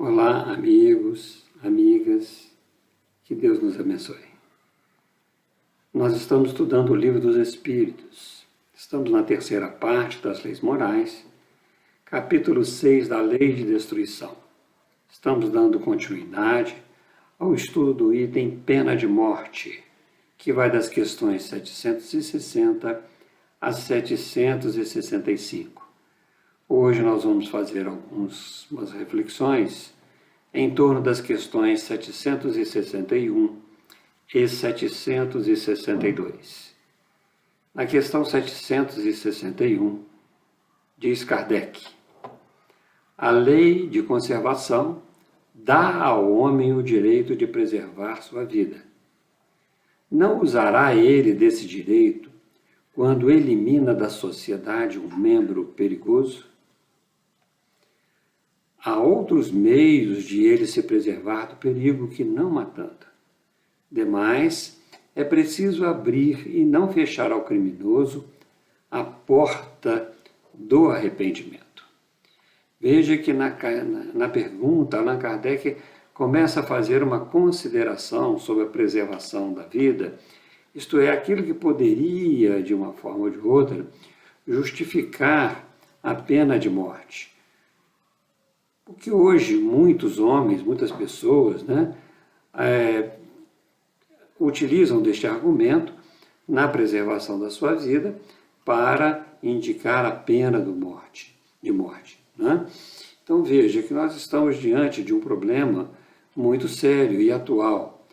Olá, amigos, amigas, que Deus nos abençoe. Nós estamos estudando o Livro dos Espíritos. Estamos na terceira parte das Leis Morais, capítulo 6 da Lei de Destruição. Estamos dando continuidade ao estudo do item Pena de Morte, que vai das questões 760 a 765. Hoje nós vamos fazer algumas reflexões em torno das questões 761 e 762. Na questão 761, diz Kardec: a lei de conservação dá ao homem o direito de preservar sua vida. Não usará ele desse direito quando elimina da sociedade um membro perigoso? Há outros meios de ele se preservar do perigo que não matando. Demais, é preciso abrir e não fechar ao criminoso a porta do arrependimento. Veja que na pergunta, Allan Kardec começa a fazer uma consideração sobre a preservação da vida, isto é, aquilo que poderia, de uma forma ou de outra, justificar a pena de morte. Porque hoje muitos homens, muitas pessoas, utilizam deste argumento na preservação da sua vida para indicar a pena de morte. Então veja que nós estamos diante de um problema muito sério e atual.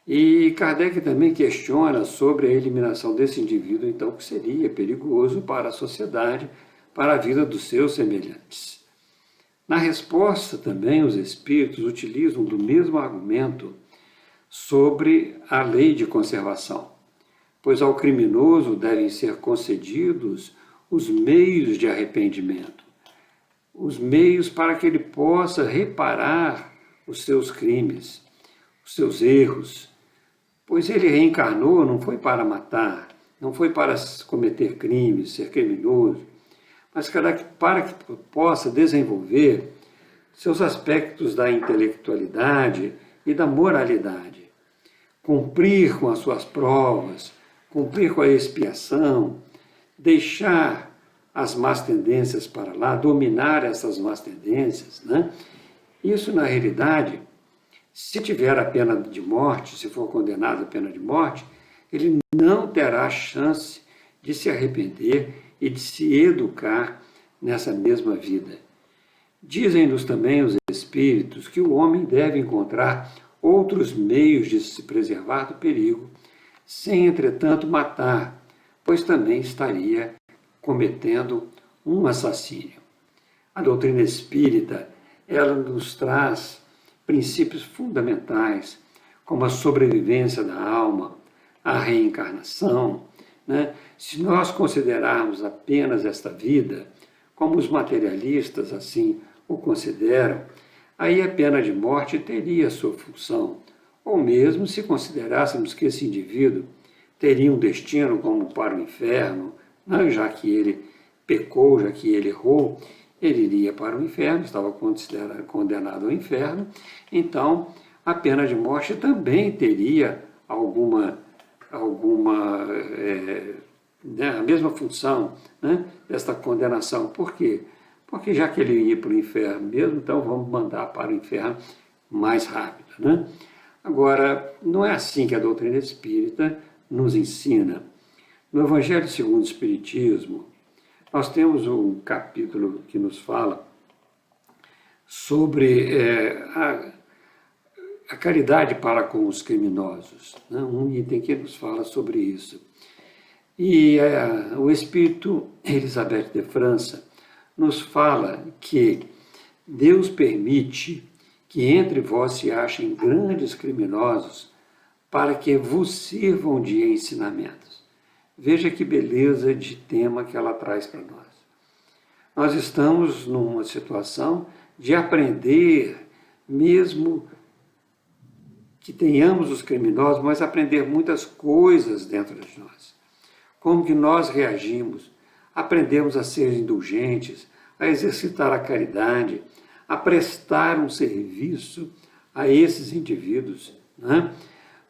E Kardec também questiona sobre a eliminação desse indivíduo, então, que seria perigoso para a sociedade, para a vida dos seus semelhantes. Na resposta também, os espíritos utilizam do mesmo argumento sobre a lei de conservação, pois ao criminoso devem ser concedidos os meios de arrependimento, os meios para que ele possa reparar os seus crimes, os seus erros, pois ele reencarnou não foi para matar, não foi para cometer crimes, ser criminoso, mas para que possa desenvolver seus aspectos da intelectualidade e da moralidade, cumprir com as suas provas, cumprir com a expiação, deixar as más tendências para lá, dominar essas más tendências. Isso, na realidade, se tiver a pena de morte, se for condenado à pena de morte, ele não terá chance de se arrepender e de se educar nessa mesma vida. Dizem-nos também os espíritos que o homem deve encontrar outros meios de se preservar do perigo, sem, entretanto, matar, pois também estaria cometendo um assassínio. A doutrina espírita, ela nos traz princípios fundamentais, como a sobrevivência da alma, a reencarnação. Se nós considerarmos apenas esta vida, como os materialistas assim o consideram, aí a pena de morte teria sua função, ou mesmo se considerássemos que esse indivíduo teria um destino como para o inferno, já que ele pecou, já que ele errou, ele iria para o inferno, estava condenado ao inferno, então a pena de morte também teria a mesma função desta condenação. Por quê? Porque já que ele ia para o inferno mesmo, então vamos mandar para o inferno mais rápido. Agora, não é assim que a doutrina espírita nos ensina. No Evangelho segundo o Espiritismo, nós temos um capítulo que nos fala sobre a caridade para com os criminosos. Um item que nos fala sobre isso. E o Espírito Elizabeth de França nos fala que Deus permite que entre vós se achem grandes criminosos para que vos sirvam de ensinamentos. Veja que beleza de tema que ela traz para nós. Nós estamos numa situação de aprender, mesmo que tenhamos os criminosos, mas aprender muitas coisas dentro de nós. Como que nós reagimos, aprendemos a ser indulgentes, a exercitar a caridade, a prestar um serviço a esses indivíduos, né?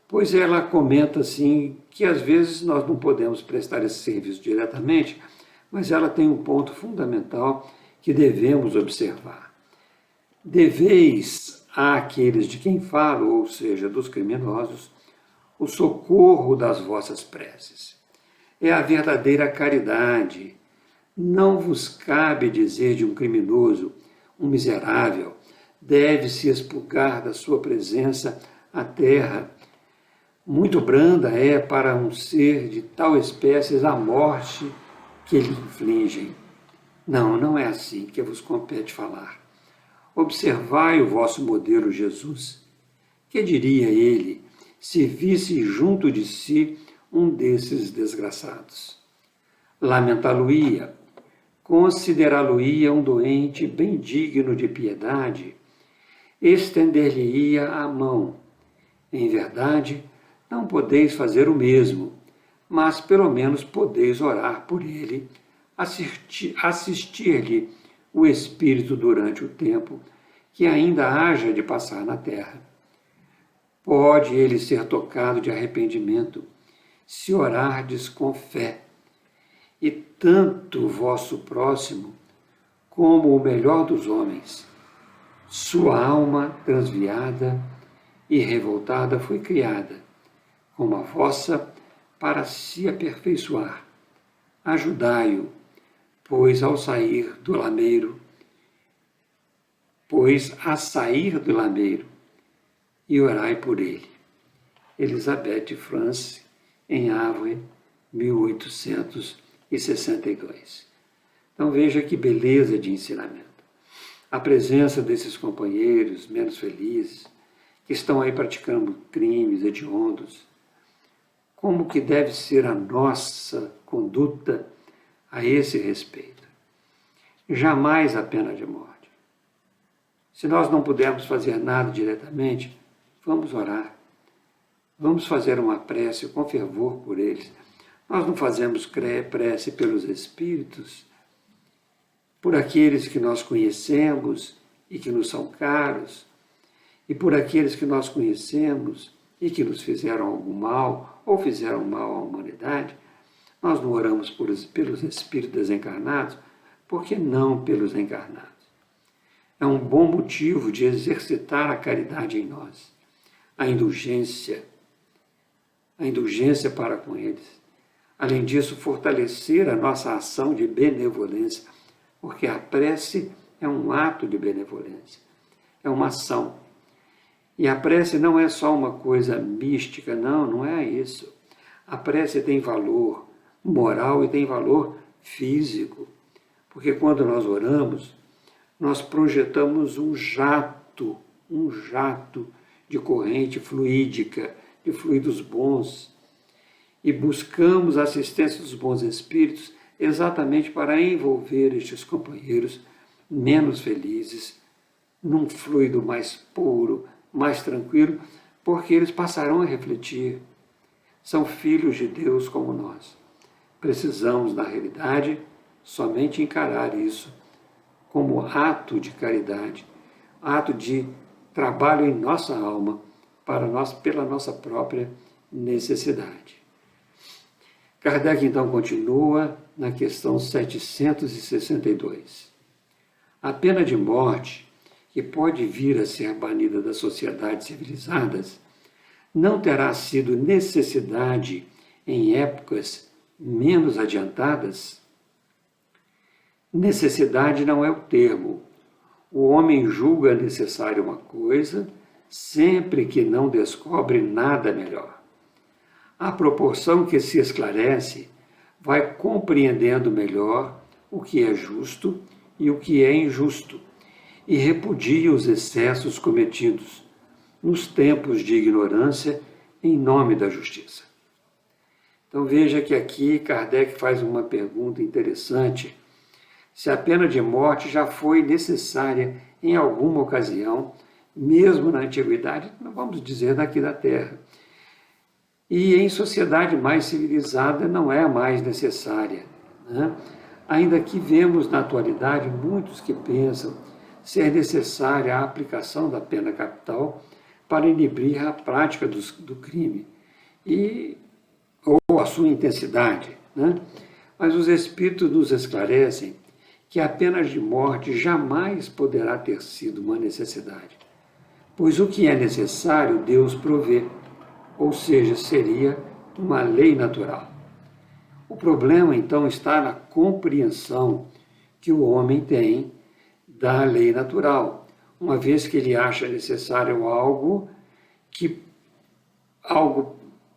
Pois ela comenta assim que às vezes nós não podemos prestar esse serviço diretamente, mas ela tem um ponto fundamental que devemos observar. Deveis àqueles de quem falo, ou seja, dos criminosos, o socorro das vossas preces. É a verdadeira caridade. Não vos cabe dizer de um criminoso, um miserável, deve-se expurgar da sua presença a terra. Muito branda é para um ser de tal espécie a morte que lhe infligem. Não, não é assim que vos compete falar. Observai o vosso modelo Jesus. Que diria ele se visse junto de si um desses desgraçados? Lamentá-lo-ia, considerá-lo-ia um doente bem digno de piedade, estender-lhe-ia a mão. Em verdade, não podeis fazer o mesmo, mas pelo menos podeis orar por ele, assistir-lhe o Espírito durante o tempo que ainda haja de passar na terra. Pode ele ser tocado de arrependimento, se orardes com fé, e tanto o vosso próximo como o melhor dos homens, sua alma transviada e revoltada foi criada, como a vossa, para se aperfeiçoar. Ajudai-o, pois a sair do lameiro, e orai por ele. Elizabeth France, em Havre, 1862. Então veja que beleza de ensinamento. A presença desses companheiros menos felizes, que estão aí praticando crimes hediondos, como que deve ser a nossa conduta a esse respeito? Jamais a pena de morte. Se nós não pudermos fazer nada diretamente, vamos orar. Vamos fazer uma prece com fervor por eles. Nós não fazemos prece pelos espíritos, por aqueles que nós conhecemos e que nos são caros, e por aqueles que nós conhecemos e que nos fizeram algum mal ou fizeram mal à humanidade. Nós não oramos pelos espíritos desencarnados, porque não pelos encarnados? É um bom motivo de exercitar a caridade em nós, a indulgência para com eles. Além disso, fortalecer a nossa ação de benevolência, porque a prece é um ato de benevolência, é uma ação. E a prece não é só uma coisa mística, não é isso. A prece tem valor moral e tem valor físico, porque quando nós oramos, nós projetamos um jato de corrente fluídica, de fluidos bons, e buscamos a assistência dos bons espíritos exatamente para envolver estes companheiros menos felizes num fluido mais puro, mais tranquilo, porque eles passarão a refletir. São filhos de Deus como nós. Precisamos, na realidade, somente encarar isso como ato de caridade, ato de trabalho em nossa alma, pela nossa própria necessidade. Kardec, então, continua na questão 762. A pena de morte, que pode vir a ser banida das sociedades civilizadas, não terá sido necessidade em épocas menos adiantadas? Necessidade não é o termo. O homem julga necessária uma coisa sempre que não descobre nada melhor. À proporção que se esclarece, vai compreendendo melhor o que é justo e o que é injusto, e repudia os excessos cometidos nos tempos de ignorância em nome da justiça. Então veja que aqui Kardec faz uma pergunta interessante: se a pena de morte já foi necessária em alguma ocasião, mesmo na antiguidade, vamos dizer daqui da Terra. E em sociedade mais civilizada não é mais necessária, né? Ainda que vemos na atualidade muitos que pensam, ser necessária a aplicação da pena capital para inibir a prática do crime ou a sua intensidade, né? Mas os Espíritos nos esclarecem que a pena de morte jamais poderá ter sido uma necessidade, pois o que é necessário Deus provê, ou seja, seria uma lei natural. O problema, então, está na compreensão que o homem tem da lei natural, uma vez que ele acha necessário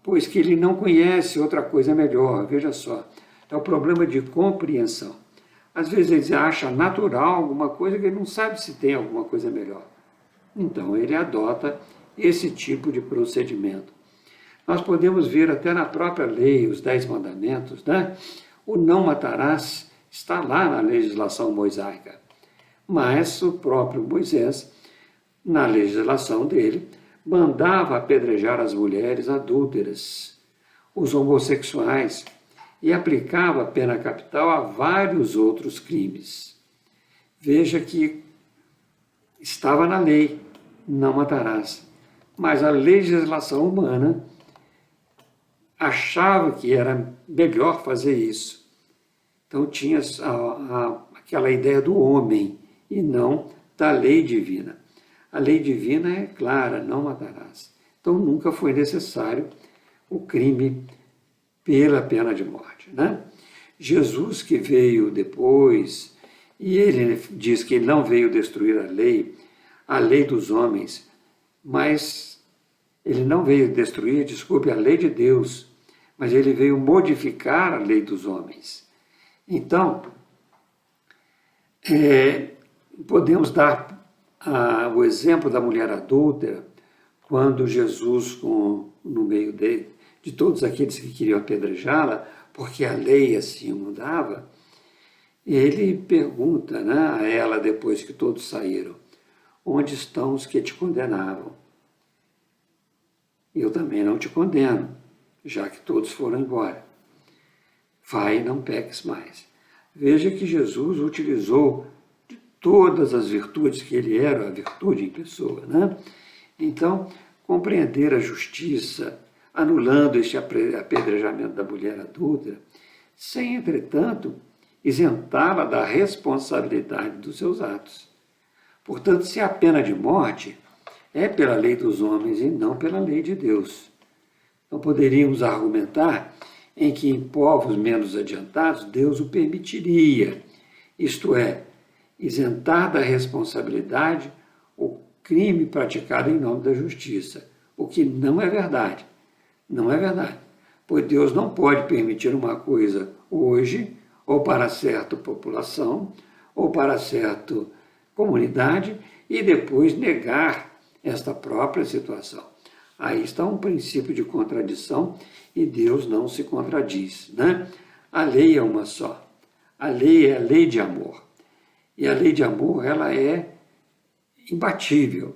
pois que ele não conhece outra coisa melhor. Veja só, é o problema de compreensão. Às vezes ele acha natural alguma coisa que ele não sabe se tem alguma coisa melhor. Então ele adota esse tipo de procedimento. Nós podemos ver até na própria lei, os 10 mandamentos, né? O não matarás está lá na legislação mosaica. Mas o próprio Moisés, na legislação dele, mandava apedrejar as mulheres adúlteras, os homossexuais, e aplicava a pena capital a vários outros crimes. Veja que estava na lei, não matarás. Mas a legislação humana achava que era melhor fazer isso. Então tinha aquela ideia do homem e não da lei divina. A lei divina é clara, não matarás. Então nunca foi necessário o crime pela pena de morte, né? Jesus, que veio depois, e ele diz que ele não veio destruir a lei dos homens, mas ele não veio destruir, a lei de Deus, mas ele veio modificar a lei dos homens. Então, podemos dar o exemplo da mulher adúltera, quando Jesus, no meio de todos aqueles que queriam apedrejá-la, porque a lei assim mandava, ele pergunta, né, a ela, depois que todos saíram: onde estão os que te condenavam? Eu também não te condeno, já que todos foram embora. Vai e não peques mais. Veja que Jesus utilizou de todas as virtudes que ele era, a virtude em pessoa, né? Então, compreender a justiça, anulando este apedrejamento da mulher adúltera, sem, entretanto, isentá-la da responsabilidade dos seus atos. Portanto, se a pena de morte é pela lei dos homens e não pela lei de Deus. Então, poderíamos argumentar em que em povos menos adiantados Deus o permitiria, isto é, isentar da responsabilidade o crime praticado em nome da justiça, o que não é verdade. Não é verdade, pois Deus não pode permitir uma coisa hoje, ou para certa população, ou para certa comunidade, e depois negar esta própria situação. Aí está um princípio de contradição e Deus não se contradiz, né? A lei é uma só. A lei é a lei de amor. E a lei de amor, ela é imbatível.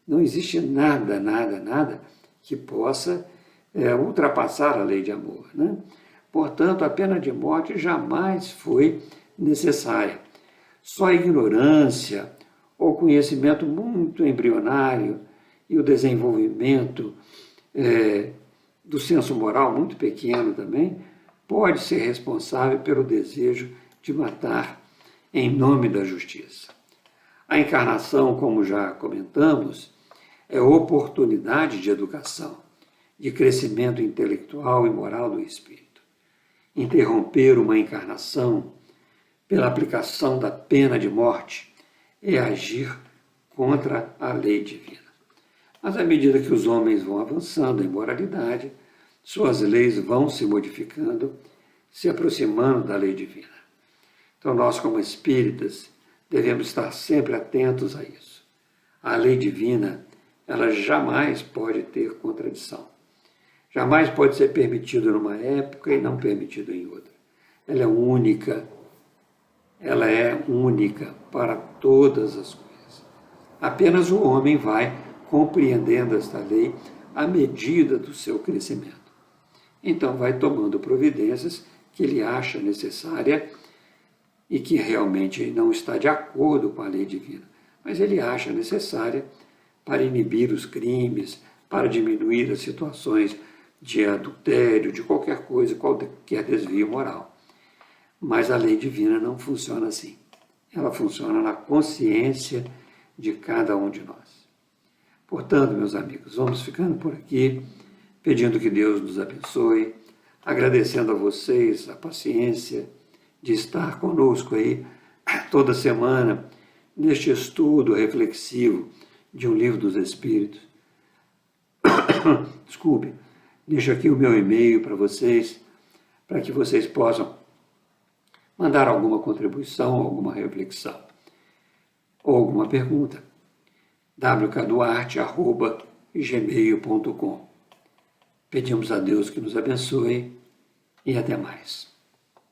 Não existe nada que possa ultrapassar a lei de amor, né? Portanto, a pena de morte jamais foi necessária. Só a ignorância ou conhecimento muito embrionário e o desenvolvimento do senso moral muito pequeno também pode ser responsável pelo desejo de matar em nome da justiça. A encarnação, como já comentamos, é oportunidade de educação, de crescimento intelectual e moral do espírito. Interromper uma encarnação pela aplicação da pena de morte é agir contra a lei divina. Mas à medida que os homens vão avançando em moralidade, suas leis vão se modificando, se aproximando da lei divina. Então nós, como espíritas, devemos estar sempre atentos a isso. A lei divina, ela jamais pode ter contradição. Jamais pode ser permitido numa época e não permitido em outra. Ela é única para todas as coisas. Apenas o homem vai compreendendo esta lei à medida do seu crescimento. Então vai tomando providências que ele acha necessária e que realmente não está de acordo com a lei divina, mas ele acha necessária para inibir os crimes, para diminuir as situações de adultério, de qualquer coisa, qualquer desvio moral. Mas a lei divina não funciona assim. Ela funciona na consciência de cada um de nós. Portanto, meus amigos, vamos ficando por aqui, pedindo que Deus nos abençoe, agradecendo a vocês a paciência de estar conosco aí toda semana neste estudo reflexivo de um livro dos Espíritos. Desculpe, deixo aqui o meu e-mail para vocês, para que vocês possam mandar alguma contribuição, alguma reflexão ou alguma pergunta. wkduarte@gmail.com. Pedimos a Deus que nos abençoe e até mais.